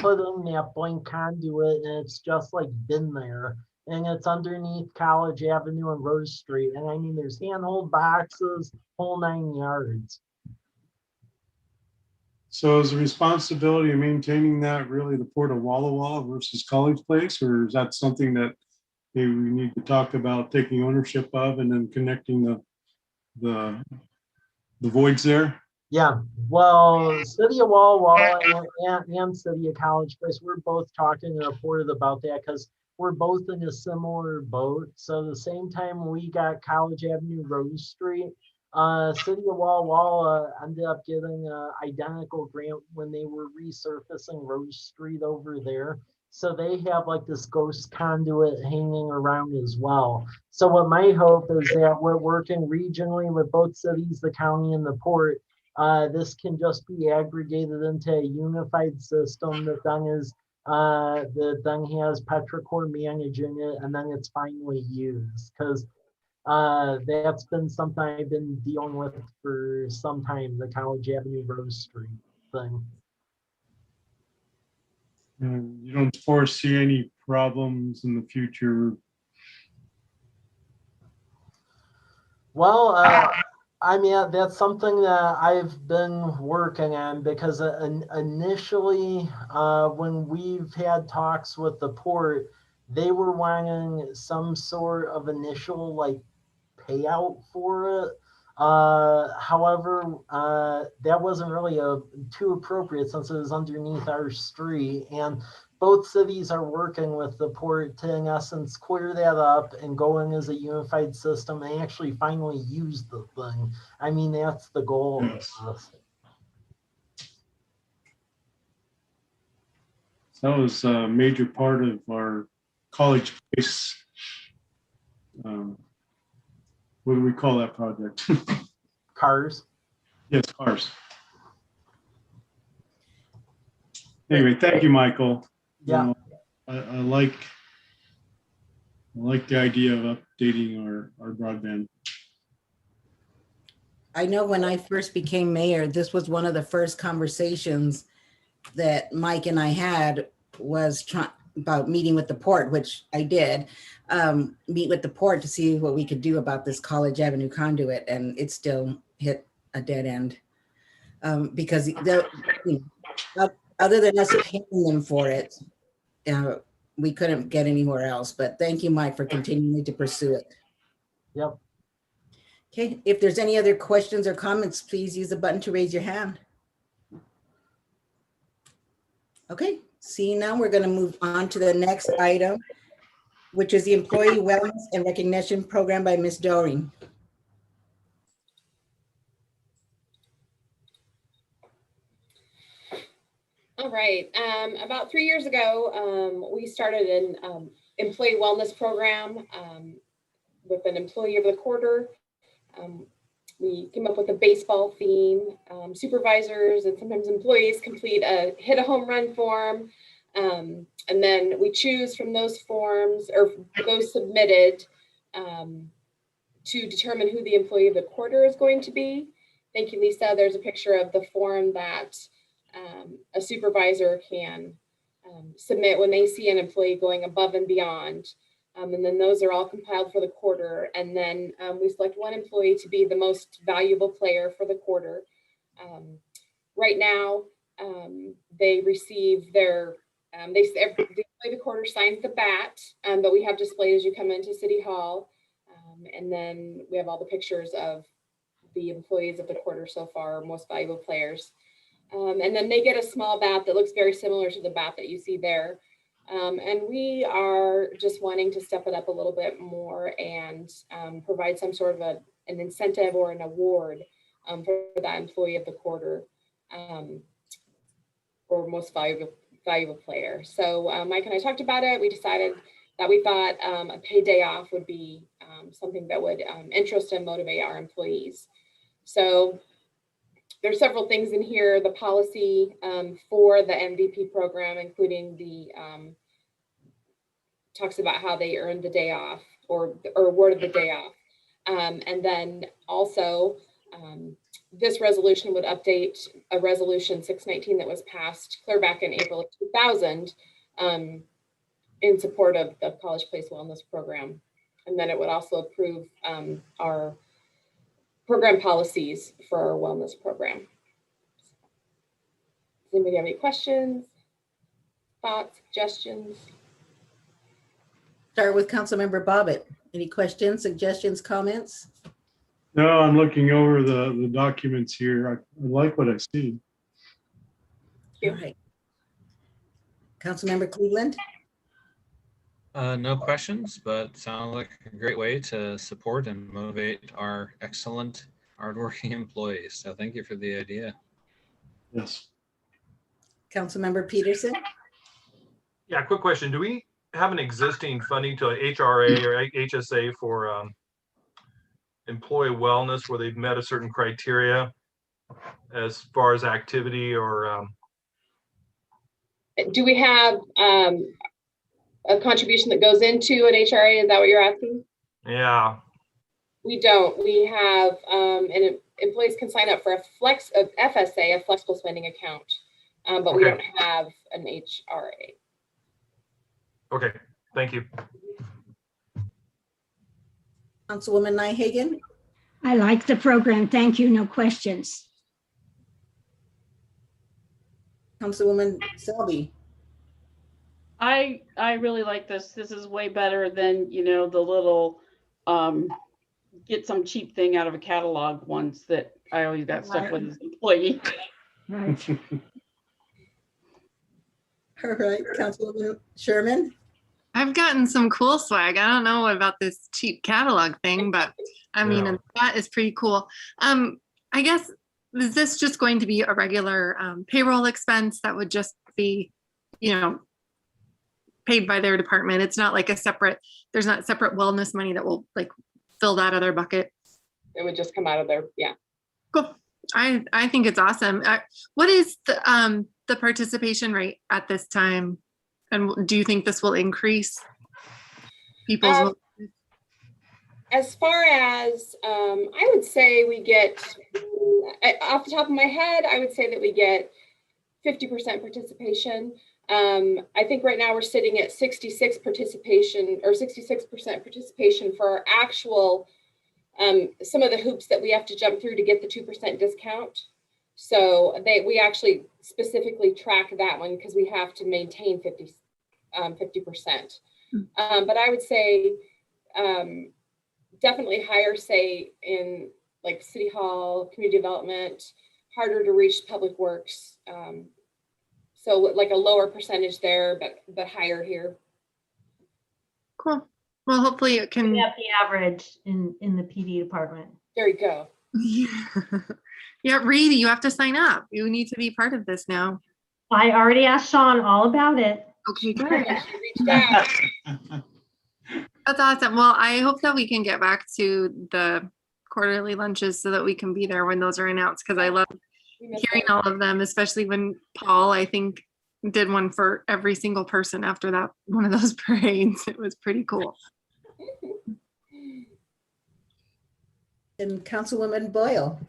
put in that blank conduit and it's just like been there. And it's underneath College Avenue and Rose Street. And I mean, there's handhold boxes, whole 9 yards. So is the responsibility of maintaining that really the Port of Walla Walla versus College Place, or is that something that maybe we need to talk about taking ownership of and then connecting the voids there? Yeah, well, City of Walla Walla and City of College Place, we're both talking and reported about that because we're both in a similar boat. So the same time we got College Avenue, Rose Street, City of Walla Walla ended up getting an identical grant when they were resurfacing Rose Street over there. So they have like this ghost conduit hanging around as well. So what my hope is that we're working regionally with both cities, the county and the port. This can just be aggregated into a unified system that then has Petrichor managing it, and then it's finally used. Because that's been something I've been dealing with for some time, the College Avenue Rose Street thing. You don't foresee any problems in the future? Well, I mean, that's something that I've been working on because initially, when we've had talks with the port, they were wanting some sort of initial like payout for it. However, that wasn't really too appropriate since it was underneath our street, and both cities are working with the port to, in essence, clear that up and go in as a unified system and actually finally use the thing. I mean, that's the goal of this. That was a major part of our College Place. What do we call that project? Cars. Yes, cars. Anyway, thank you, Michael. Yeah. I like the idea of updating our broadband. I know when I first became mayor, this was one of the first conversations that Mike and I had was about meeting with the port, which I did, meet with the port to see what we could do about this College Avenue conduit, and it still hit a dead end. Because other than us paying them for it, we couldn't get anywhere else. But thank you, Mike, for continuing to pursue it. Yep. Okay, if there's any other questions or comments, please use the button to raise your hand. Okay, seeing now, we're going to move on to the next item, which is the Employee Wellness and Recognition Program by Ms. Doring. All right. About 3 years ago, we started an employee wellness program with an employee of the quarter. We came up with a baseball theme. Supervisors and sometimes employees hit a home run form. And then we choose from those forms or those submitted to determine who the employee of the quarter is going to be. Thank you, Lisa. There's a picture of the form that a supervisor can submit when they see an employee going above and beyond. And then those are all compiled for the quarter. And then we select one employee to be the most valuable player for the quarter. Right now, they receive their, the employee of the quarter signs the bat, but we have displays as you come into City Hall. And then we have all the pictures of the employees of the quarter so far, most valuable players. And then they get a small bat that looks very similar to the bat that you see there. And we are just wanting to step it up a little bit more and provide some sort of an incentive or an award for that employee of the quarter or most valuable player. So Mike and I talked about it. We decided that we thought a paid day off would be something that would interest and motivate our employees. So there's several things in here, the policy for the MVP program, including the talks about how they earned the day off or awarded the day off. And then also this resolution would update a resolution 619 that was passed clear back in April of 2000 in support of the College Place Wellness Program. And then it would also approve our program policies for our wellness program. Does anybody have any questions, thoughts, suggestions? Start with Councilmember Bobbitt. Any questions, suggestions, comments? No, I'm looking over the documents here. I like what I see. All right. Councilmember Cleveland? No questions, but sounds like a great way to support and motivate our excellent, hardworking employees. So thank you for the idea. Yes. Councilmember Peterson? Yeah, quick question. Do we have an existing funding to HRA or HSA for employee wellness where they've met a certain criteria as far as activity or? Do we have a contribution that goes into an HRA? Is that what you're asking? Yeah. We don't. We have, and employees can sign up for a FSA, a flexible spending account, but we don't have an HRA. Okay, thank you. Councilwoman Nyhagen? I like the program. Thank you. No questions. Councilwoman Selby? I really like this. This is way better than, you know, the little get some cheap thing out of a catalog ones that I always got stuck with as an employee. Right. All right, Councilwoman Sherman? I've gotten some cool swag. I don't know about this cheap catalog thing, but I mean, that is pretty cool. I guess, is this just going to be a regular payroll expense that would just be, you know, paid by their department? It's not like a separate, there's not separate wellness money that will like fill that other bucket. It would just come out of there. Yeah. Cool. I think it's awesome. What is the participation rate at this time? And do you think this will increase people's? As far as, I would say we get, off the top of my head, I would say that we get 50% participation. I think right now we're sitting at 66% participation for our actual, some of the hoops that we have to jump through to get the 2% discount. So we actually specifically track that one because we have to maintain 50%. But I would say definitely higher, say, in like City Hall, community development, harder to reach public works. So like a lower percentage there, but higher here. Cool. Well, hopefully it can. At the average in the PD department. There you go. Yeah, Reed, you have to sign up. You need to be part of this now. I already asked Sean all about it. Okay, good. That's awesome. Well, I hope that we can get back to the quarterly lunches so that we can be there when those are announced, because I love hearing all of them, especially when Paul, I think, did one for every single person after that one of those parades. It was pretty cool. And Councilwoman Boyle?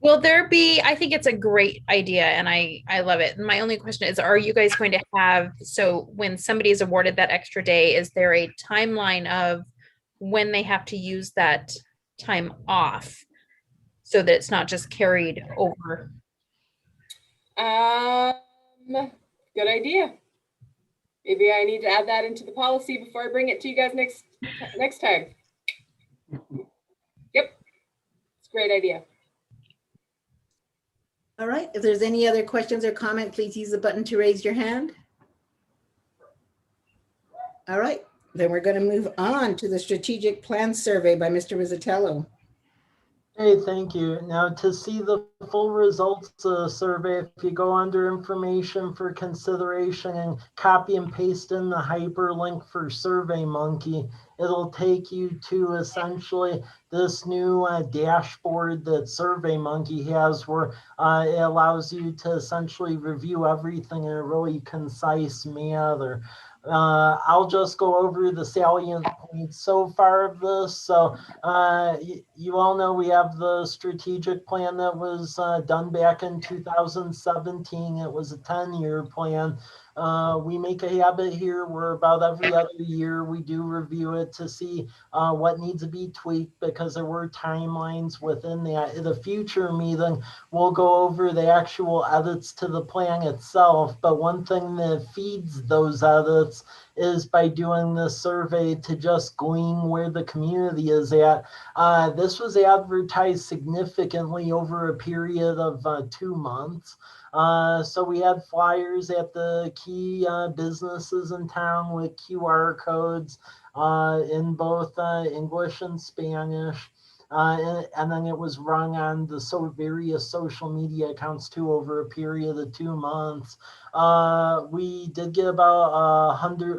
Will there be, I think it's a great idea and I love it. My only question is, are you guys going to have, so when somebody is awarded that extra day, is there a timeline of when they have to use that time off so that it's not just carried over? Good idea. Maybe I need to add that into the policy before I bring it to you guys next time. Yep, it's a great idea. All right, if there's any other questions or comment, please use the button to raise your hand. All right, then we're going to move on to the strategic plan survey by Mr. Rizzatello. Hey, thank you. Now to see the full results of the survey, if you go under information for consideration and copy and paste in the hyperlink for SurveyMonkey, it'll take you to essentially this new dashboard that SurveyMonkey has, where it allows you to essentially review everything in a really concise manner. I'll just go over the salient points so far of this. So you all know we have the strategic plan that was done back in 2017. It was a 10-year plan. We make a habit here where about every other year we do review it to see what needs to be tweaked, because there were timelines within that. In the future meeting, we'll go over the actual edits to the plan itself. But one thing that feeds those edits is by doing this survey to just glean where the community is at. This was advertised significantly over a period of 2 months. So we had flyers at the key businesses in town with QR codes in both English and Spanish. And then it was rung on the various social media accounts too over a period of 2 months. We did get about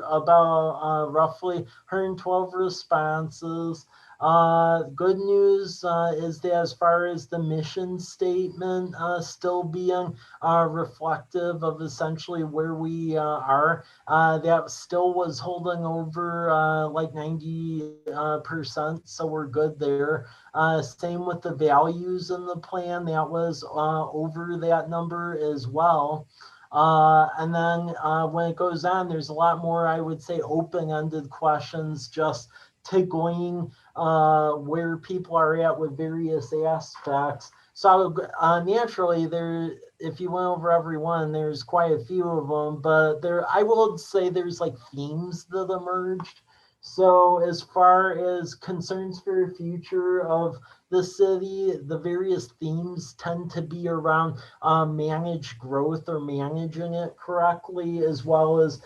roughly 112 responses. Good news is that as far as the mission statement still being reflective of essentially where we are, that still was holding over like 90%, so we're good there. Same with the values in the plan, that was over that number as well. And then when it goes on, there's a lot more, I would say, open-ended questions just to glean where people are at with various aspects. So naturally, if you went over every one, there's quite a few of them, but I will say there's like themes that emerged. So as far as concerns for the future of the city, the various themes tend to be around managed growth or managing it correctly, as well as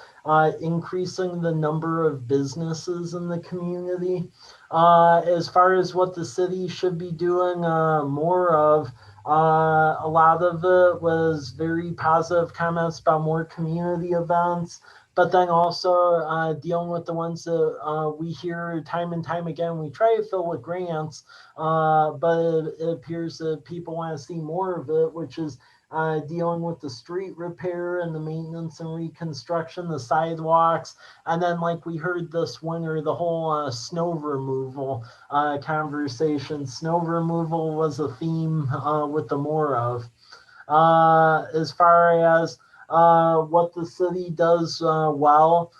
increasing the number of businesses in the community. As far as what the city should be doing more of, a lot of it was very positive comments about more community events, but then also dealing with the ones that we hear time and time again. We try to fill with grants, but it appears that people want to see more of it, which is dealing with the street repair and the maintenance and reconstruction, the sidewalks, and then like we heard this winter, the whole snow removal conversation. Snow removal was a theme with the more of. As far as what the city does well,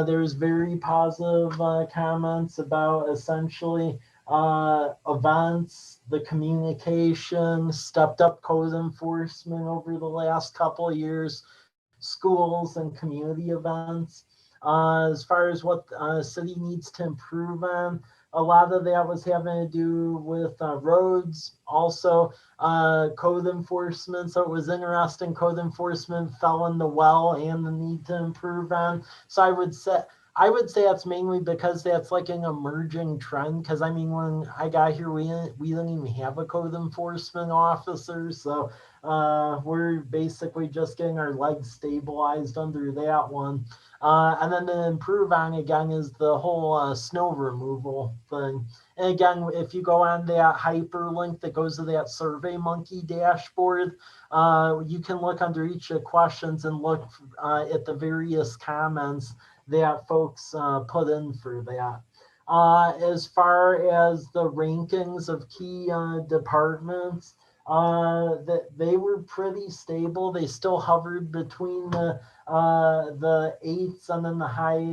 there's very positive comments about essentially events, the communication, stepped up code enforcement over the last couple of years, schools and community events. As far as what city needs to improve on, a lot of that was having to do with roads, also code enforcement. So it was interesting, code enforcement fell in the well and the need to improve on. So I would say that's mainly because that's like an emerging trend. Because I mean, when I got here, we didn't even have a code enforcement officer. So we're basically just getting our legs stabilized under that one. And then to improve on again is the whole snow removal thing. And again, if you go on that hyperlink that goes to that SurveyMonkey dashboard, you can look under each of the questions and look at the various comments that folks put in for that. As far as the rankings of key departments, they were pretty stable. They still hovered between the 8s and then the high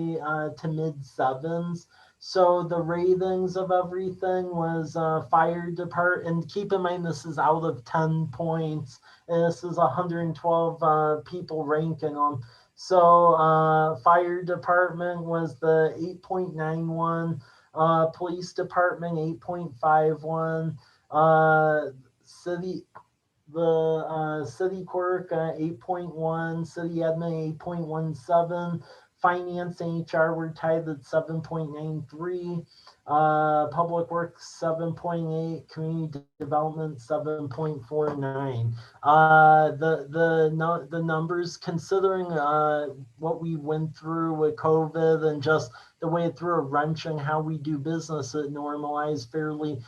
to mid 7s. So the ratings of everything was fire department, and keep in mind this is out of 10 points, and this is 112 people ranking them. So fire department was the 8.91, police department 8.51, city clerk 8.1, city admin 8.17, finance and HR were tied at 7.93, public works 7.8, community development 7.49. The numbers, considering what we went through with COVID and just the way it threw a wrench in how we do business at Normalized. Fairly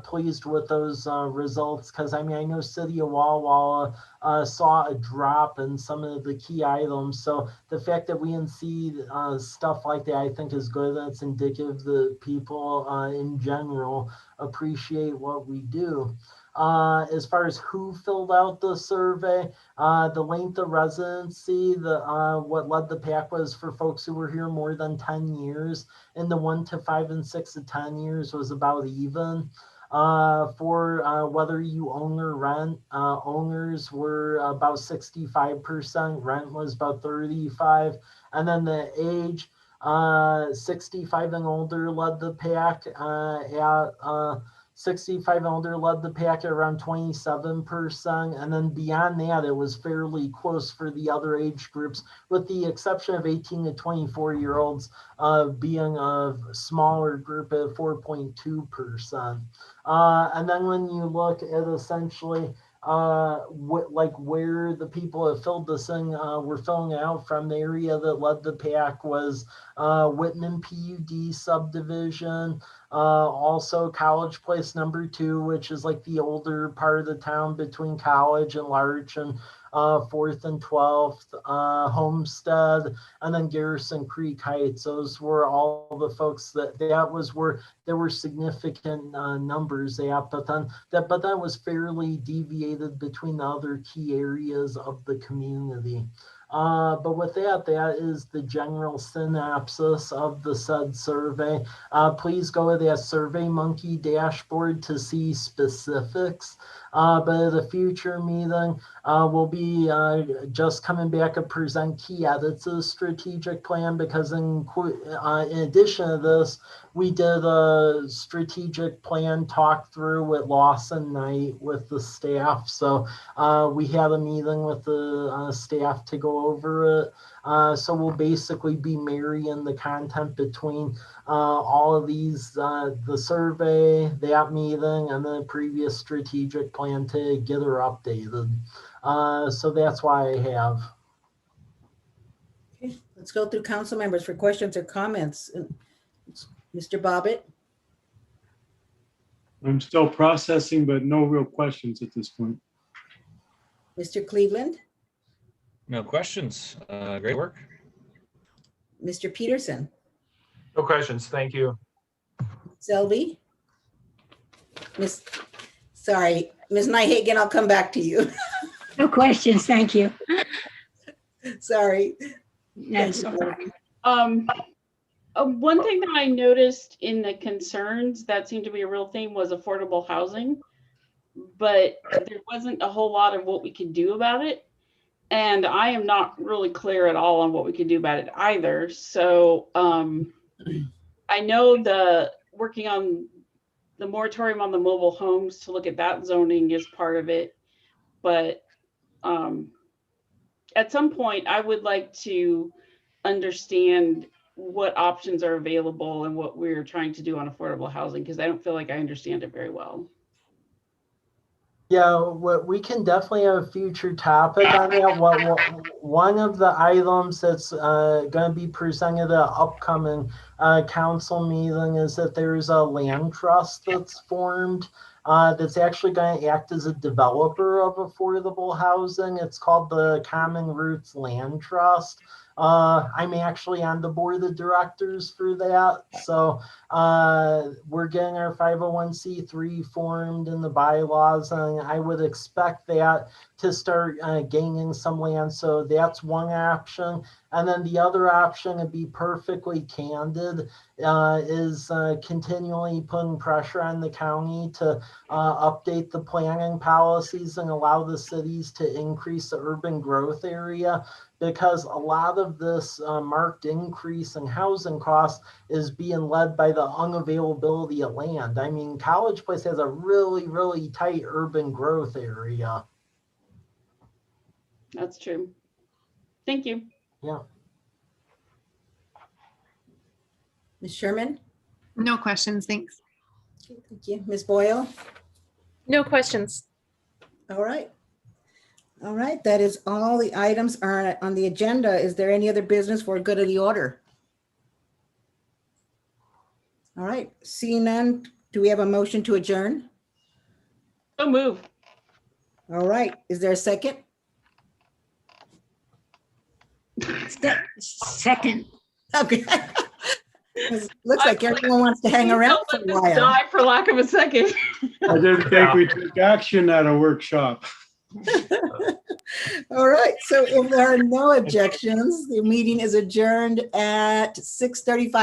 pleased with those results, because I mean, I know City of Walla Walla saw a drop in some of the key items. So the fact that we didn't see stuff like that, I think is good. That's indicative that people in general appreciate what we do. As far as who filled out the survey, the length of residency, what led the pack was for folks who were here more than 10 years, and the 1 to 5 and 6 to 10 years was about even. For whether you own or rent, owners were about 65%, rent was about 35%, and then the age, 65 and older led the pack at 65 and older led the pack at around 27%. And then beyond that, it was fairly close for the other age groups, with the exception of 18 to 24-year-olds being a smaller group at 4.2%. And then when you look at essentially where the people that filled this in were filling out from, the area that led the pack was Whitman PUD subdivision, also College Place number 2, which is like the older part of the town between College and Larch and 4th and 12th, Homestead, and then Garrison Creek Heights. Those were all the folks that was where there were significant numbers at, but then that was fairly deviated between the other key areas of the community. But with that is the general synopsis of the said survey. Please go to that SurveyMonkey dashboard to see specifics. But at a future meeting, we'll be just coming back to present key edits to the strategic plan, because in addition to this, we did a strategic plan talk through with Lawson Knight with the staff. So we had a meeting with the staff to go over it. So we'll basically be marrying the content between all of these, the survey, that meeting, and the previous strategic plan to get her updated. So that's why I have. Okay, let's go through council members for questions or comments. Mr. Bobbitt? I'm still processing, but no real questions at this point. Mr. Cleveland? No questions. Great work. Mr. Peterson? No questions. Thank you. Selby? Ms. Nyhagen, I'll come back to you. No questions, thank you. Sorry. That's all right. One thing that I noticed in the concerns that seemed to be a real theme was affordable housing, but there wasn't a whole lot of what we could do about it. And I am not really clear at all on what we can do about it either. So I know working on the moratorium on the mobile homes to look at that zoning is part of it. But at some point, I would like to understand what options are available and what we're trying to do on affordable housing, because I don't feel like I understand it very well. Yeah, we can definitely have a future topic on that. One of the items that's going to be presented at an upcoming council meeting is that there's a land trust that's formed that's actually going to act as a developer of affordable housing. It's called the Common Roots Land Trust. I'm actually on the board of directors for that. So we're getting our 501c3 formed in the bylaws, and I would expect that to start gaining some land. So that's one option. And then the other option, to be perfectly candid, is continually putting pressure on the county to update the planning policies and allow the cities to increase the urban growth area, because a lot of this marked increase in housing costs is being led by the unavailability of land. I mean, College Place has a really, really tight urban growth area. That's true. Thank you. Yeah. Ms. Sherman? No questions, thanks. Okay, thank you. Ms. Boyle? No questions. All right. All right, that is all the items are on the agenda. Is there any other business for good of the order? All right, seeing none, do we have a motion to adjourn? So move. All right, is there a second? Second. Okay. Looks like everyone wants to hang around for a while. Die for lack of a second. I didn't think we took action at a workshop. All right, so if there are no objections, the meeting is adjourned at 6:35.